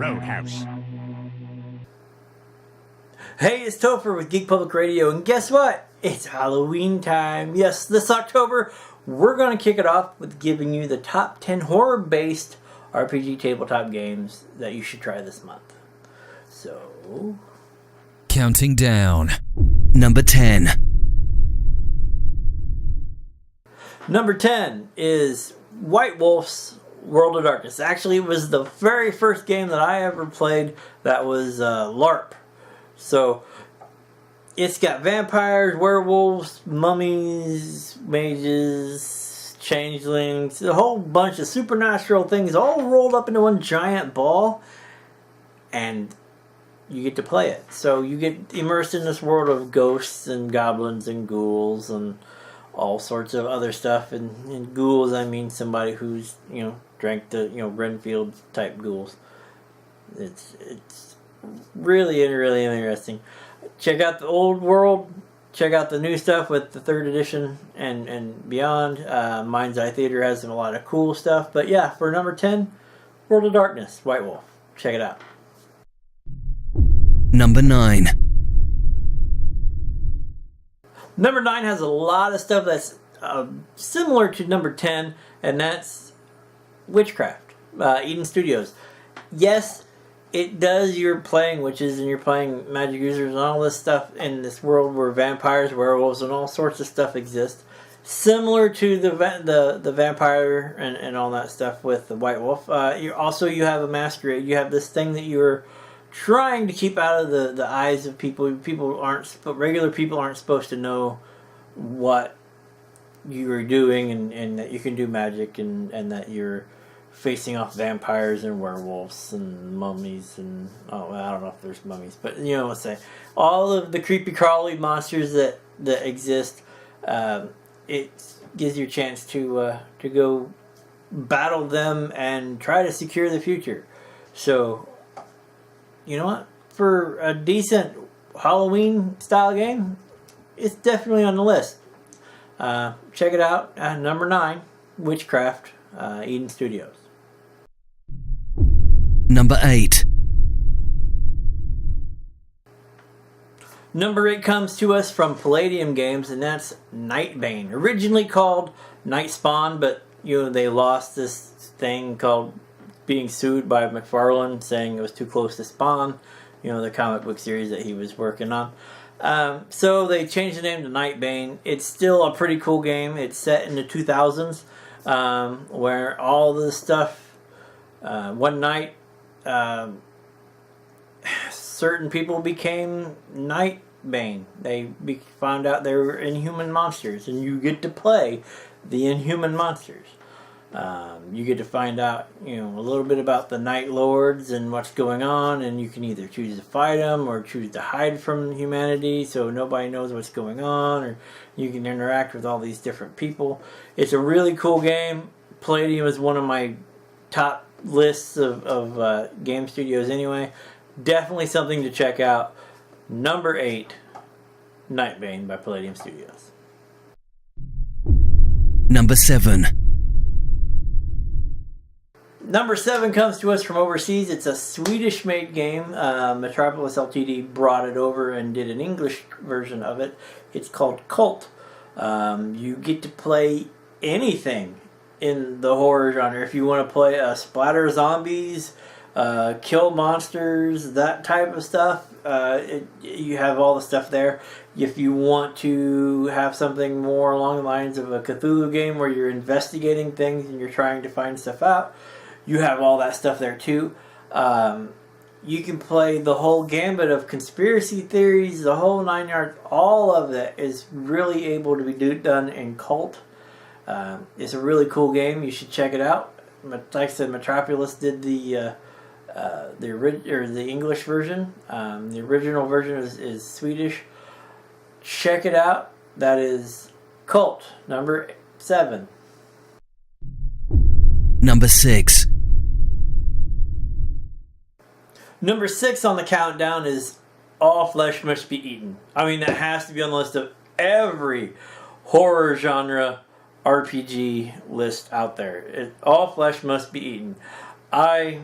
Roadhouse. Hey, it's Topher with Geek Public Radio, and guess what? It's Halloween time. Yes, this October, we're going to kick it off with giving you the top 10 horror-based RPG tabletop games that you should try this month. So... Counting down. Number 10. Number 10 is White Wolf's World of Darkness. Actually, it was the very first game that I ever played that was LARP. So, it's got vampires, werewolves, mummies, mages, changelings, a whole bunch of supernatural things all rolled up into one giant ball, and you get to play it. So you get immersed in this world of ghosts and goblins and ghouls and all sorts of other stuff. And ghouls, I mean somebody who's, drank the, Renfield type ghouls. It's really interesting. Check out the old world. Check out the new stuff with the 3rd edition and beyond. Mind's Eye Theater has a lot of cool stuff. But yeah, for number 10, World of Darkness, White Wolf. Check it out. Number 9. Number 9 has a lot of stuff that's similar to number 10, and that's Witchcraft, Eden Studios. Yes, it does. You're playing witches and you're playing magic users and all this stuff in this world where vampires, werewolves, and all sorts of stuff exist. Similar to the vampire and all that stuff with the White Wolf. You have a masquerade. You have this thing that you're trying to keep out of the eyes of people. Regular people aren't supposed to know what you are doing and that you can do magic and that you're facing off vampires and werewolves and mummies and I don't know if there's mummies, but you know what I'm saying. All of the creepy crawly monsters that exist. It gives you a chance to go battle them and try to secure the future. So, you know what? For a decent Halloween style game, it's definitely on the list. Check it out. Number 9, Witchcraft, Eden Studios. Number 8. Number 8 comes to us from Palladium Games, and that's Nightbane. Originally called Nightspawn, but they lost this thing called being sued by McFarlane, saying it was too close to Spawn, the comic book series that he was working on. So they changed the name to Nightbane. It's still a pretty cool game. It's set in the 2000s, where all this stuff, one night, certain people became Nightbane. They found out they were inhuman monsters, and you get to play the inhuman monsters. You get to find out, a little bit about the Night Lords and what's going on, and you can either choose to fight them or choose to hide from humanity so nobody knows what's going on, or you can interact with all these different people. It's a really cool game. Palladium is one of my top lists of game studios anyway. Definitely something to check out. Number 8, Nightbane by Palladium Studios. Number 7. Number 7 comes to us from overseas. It's a Swedish-made game. Metropolis Ltd. brought it over and did an English version of it. It's called Cult. You get to play anything in the horror genre. If you want to play splatter zombies, kill monsters, that type of stuff, you have all the stuff there. If you want to have something more along the lines of a Cthulhu game where you're investigating things and you're trying to find stuff out, you have all that stuff there too. You can play the whole gambit of conspiracy theories, the whole 9 yards. All of that is really able to be done in Cult. It's a really cool game. You should check it out. Like I said, Metropolis did the English version. The original version is Swedish. Check it out. That is Cult, number 7. Number 6. Number 6 on the countdown is All Flesh Must Be Eaten. I mean, that has to be on the list of every horror genre RPG list out there. All Flesh Must Be Eaten. I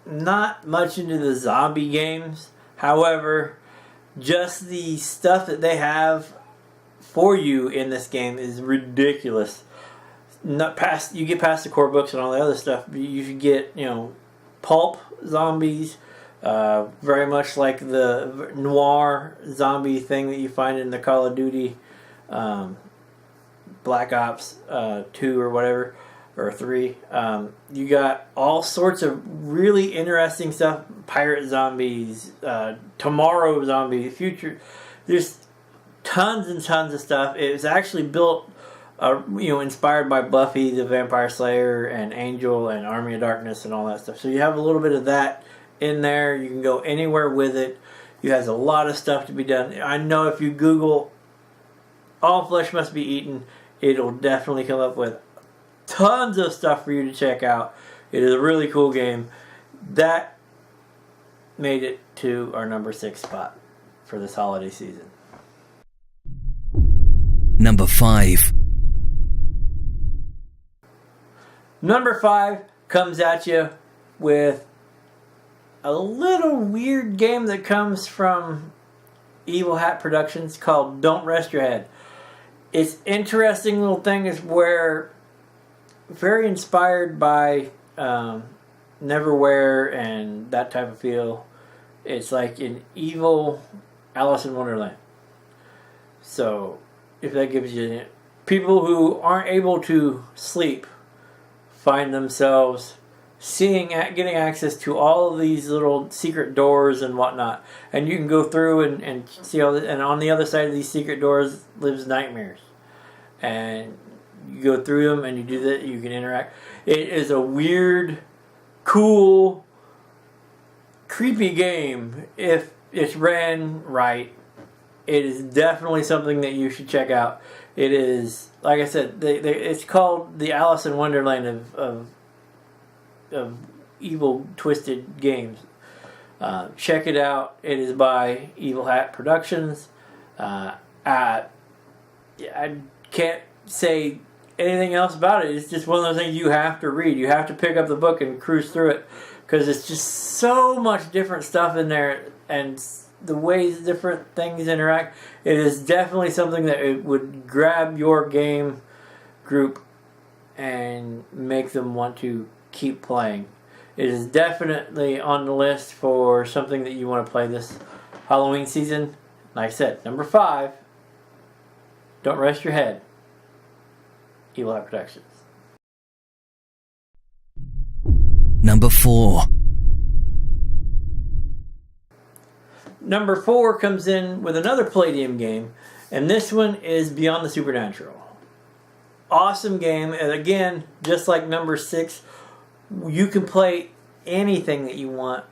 not much into the zombie games. However, just the stuff that they have for you in this game is ridiculous. Not past you get past the core books and all the other stuff. You should get pulp zombies, very much like the noir zombie thing that you find in the Call of Duty, Black Ops 2 or whatever, or 3. You got all sorts of really interesting stuff. Pirate zombies, tomorrow zombie, future. There's tons and tons of stuff. It was actually built, inspired by Buffy the Vampire Slayer and Angel and Army of Darkness and all that stuff. So you have a little bit of that in there. You can go anywhere with it. It has a lot of stuff to be done. I know if you Google All Flesh Must Be Eaten, it'll definitely come up with tons of stuff for you to check out. It is a really cool game. That made it to our number 6 spot for this holiday season. Number 5. Number 5 comes at you with a little weird game that comes from Evil Hat Productions called Don't Rest Your Head. It's interesting little thing is where very inspired by Neverwhere and that type of feel. It's like an evil Alice in Wonderland. So if that gives you people who aren't able to sleep find themselves getting access to all of these little secret doors and whatnot, and you can go through and see all this, and on the other side of these secret doors lives nightmares, and you go through them and you do that. You can interact. It is a weird, cool, creepy game if it's ran right. It is definitely something that you should check out. It is, like I said, it's called the Alice in Wonderland of evil twisted games. Check it out. It is by Evil Hat Productions. I can't say anything else about it. It's just one of those things you have to read. You have to pick up the book and cruise through it because it's just so much different stuff in there, and the ways different things interact. It is definitely something that it would grab your game group and make them want to keep playing. It is definitely on the list for something that you want to play this Halloween season. Like I said, number 5, Don't Rest Your Head, Evil Hat Productions. Number 4. Number 4 comes in with another Palladium game, and this one is Beyond the Supernatural. Awesome game, and again, just like number 6, you can play anything that you want.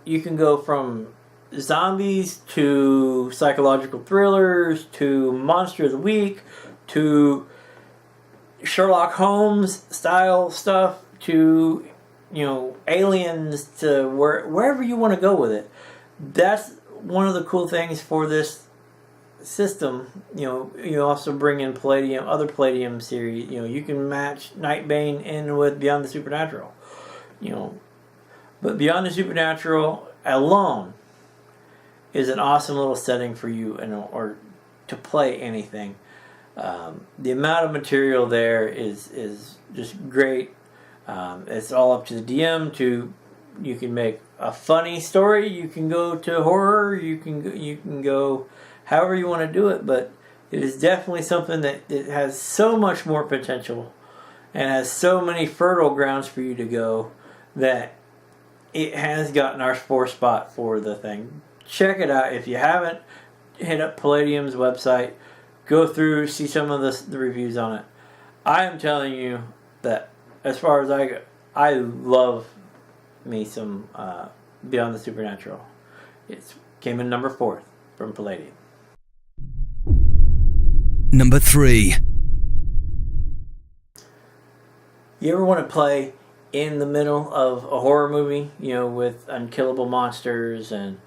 You can go from zombies to psychological thrillers to Monster of the Week to Sherlock Holmes style stuff to aliens to wherever you want to go with it. That's one of the cool things for this system. You also bring in other Palladium series. You can match Nightbane in with Beyond the Supernatural. But Beyond the Supernatural alone is an awesome little setting for you or to play anything. The amount of material there is just great. It's all up to the DM you can make a funny story, you can go to horror, you can go however you want to do it, but it is definitely something that it has so much more potential and has so many fertile grounds for you to go that it has gotten our 4th spot for the thing. Check it out. If you haven't, hit up Palladium's website, go through, see some of the reviews on it. I am telling you that as far as I go, I love me some Beyond the Supernatural. It came in number 4 from Palladium. Number 3. You ever want to play in the middle of a horror movie, with unkillable monsters and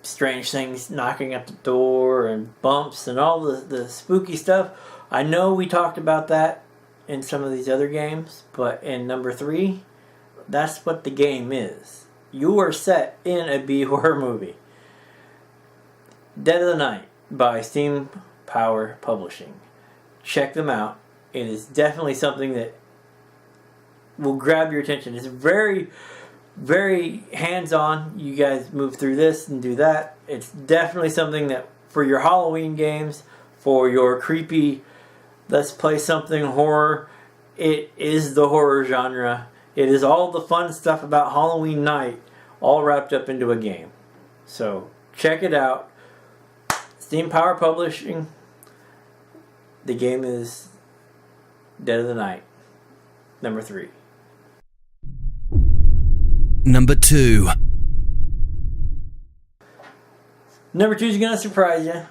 strange things knocking at the door and bumps and all the spooky stuff? I know we talked about that in some of these other games, but in number 3, That's what the game is. You are set in a B horror movie. Dead of the Night by Steam Power Publishing. Check them out. It is definitely something that will grab your attention. It's very, very hands-on. You guys move through this and do that. It's definitely something that for your Halloween games, for your creepy, let's play something horror, it is the horror genre. It is all the fun stuff about Halloween night all wrapped up into a game. So check it out. Steam Power Publishing. The game is Dead of the Night. Number 3. Number 2. Number 2 is going to surprise you.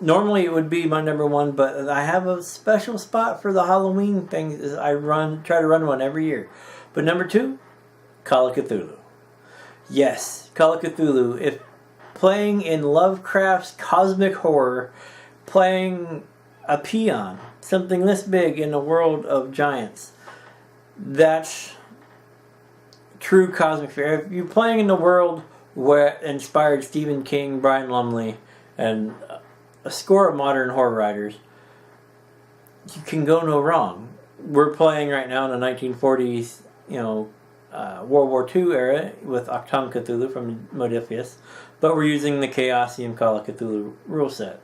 Normally it would be my number 1, but I have a special spot for the Halloween things. I try to run one every year. But number 2, Call of Cthulhu. Yes, Call of Cthulhu. If playing in Lovecraft's cosmic horror, playing a peon, something this big in a world of giants, that's true cosmic fear. If you're playing in the world where inspired Stephen King, Brian Lumley, and a score of modern horror writers, you can go no wrong. We're playing right now in the 1940s, World War II era with Achtung Cthulhu from Modiphius, but we're using the Chaosium Call of Cthulhu rule set.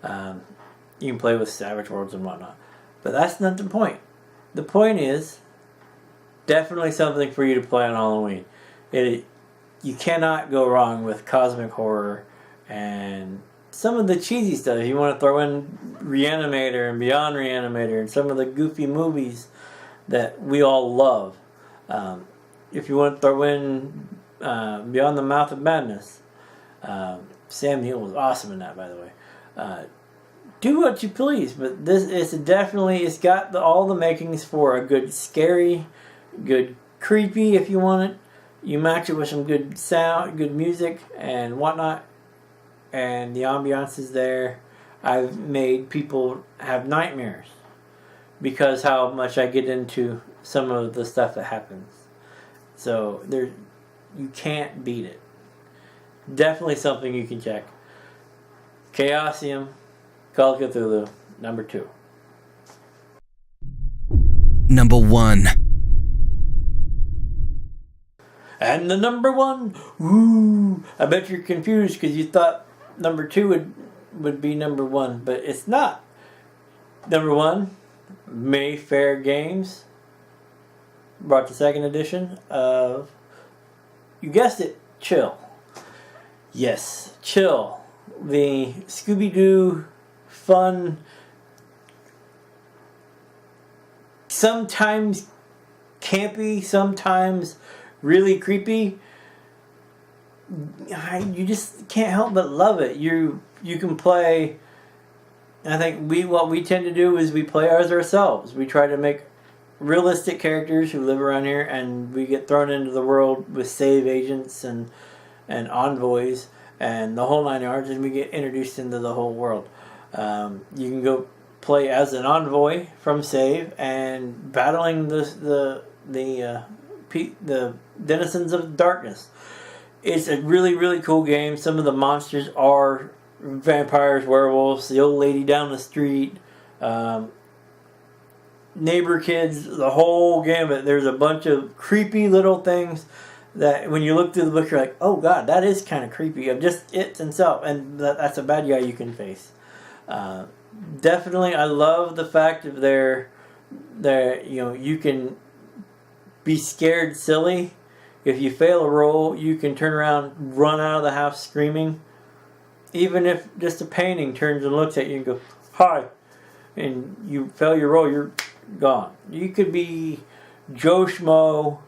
You can play with Savage Worlds and whatnot. But that's not the point. The point is definitely something for you to play on Halloween. You cannot go wrong with cosmic horror and some of the cheesy stuff. You want to throw in Reanimator and Beyond Reanimator and some of the goofy movies that we all love. If you want to throw in Beyond the Mouth of Madness, Sam Neill was awesome in that, by the way. Do what you please, but this is definitely, it's got all the makings for a good scary, good creepy if you want it. You match it with some good sound, good music and whatnot, and the ambiance is there. I've made people have nightmares because how much I get into some of the stuff that happens. So you can't beat it. Definitely something you can check. Chaosium, Call of Cthulhu, number 2. Number 1. And the number 1, woo! I bet you're confused because you thought number 2 would be number 1, but it's not. Number 1, Mayfair Games brought the second edition of, you guessed it, Chill. Yes, Chill. The Scooby-Doo fun, sometimes campy, sometimes really creepy. You just can't help but love it. You can play. I think what we tend to do is we play as ourselves. We try to make realistic characters who live around here, and we get thrown into the world with save agents and envoys and the whole 9 yards, and we get introduced into the whole world. You can go play as an envoy from Save and battling the denizens of darkness. It's a really, really cool game. Some of the monsters are vampires, werewolves, the old lady down the street, neighbor kids, the whole gamut. There's a bunch of creepy little things that when you look through the book, you're like, oh god, that is kind of creepy. Of just it himself, and that's a bad guy you can face. Definitely, I love the fact of you can be scared silly. If you fail a roll, you can turn around, run out of the house screaming. Even if just a painting turns and looks at you and goes, hi, and you fail your roll, you're gone. You could be Joe Schmo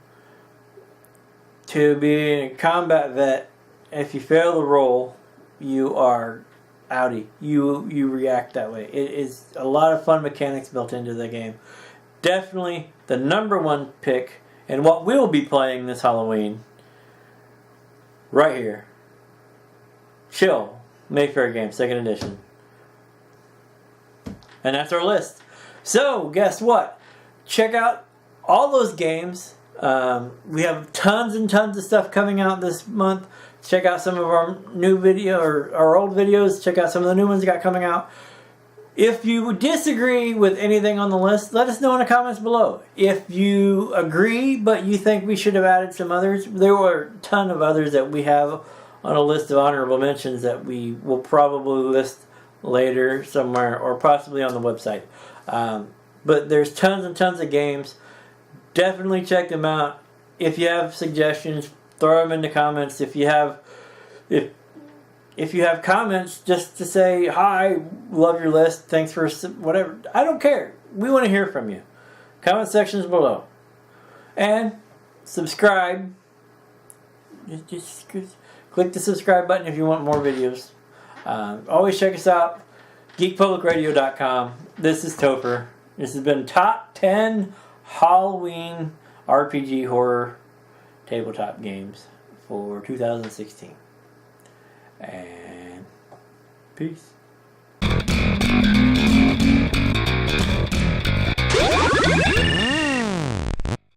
to be a combat vet. If you fail the roll, you are outie. You react that way. It is a lot of fun mechanics built into the game. Definitely the number 1 pick, and what we'll be playing this Halloween, right here. Chill, Mayfair Games, 2nd edition. And that's our list. So, guess what? Check out all those games We have tons and tons of stuff coming out this month. Check out some of our new video or our old videos. Check out some of the new ones we got coming out. If you disagree with anything on the list, let us know in the comments below. If you agree, but you think we should have added some others, there were a ton of others that we have on a list of honorable mentions that we will probably list later somewhere or possibly on the website. But there's tons and tons of games. Definitely check them out. If you have suggestions, throw them in the comments. If you have comments just to say, hi, love your list, thanks for whatever, I don't care. We want to hear from you. Comment sections below. And subscribe. Just click the subscribe button if you want more videos. Always check us out. GeekPublicRadio.com. This is Topher. This has been Top 10 Halloween RPG horror tabletop games for 2016. And peace.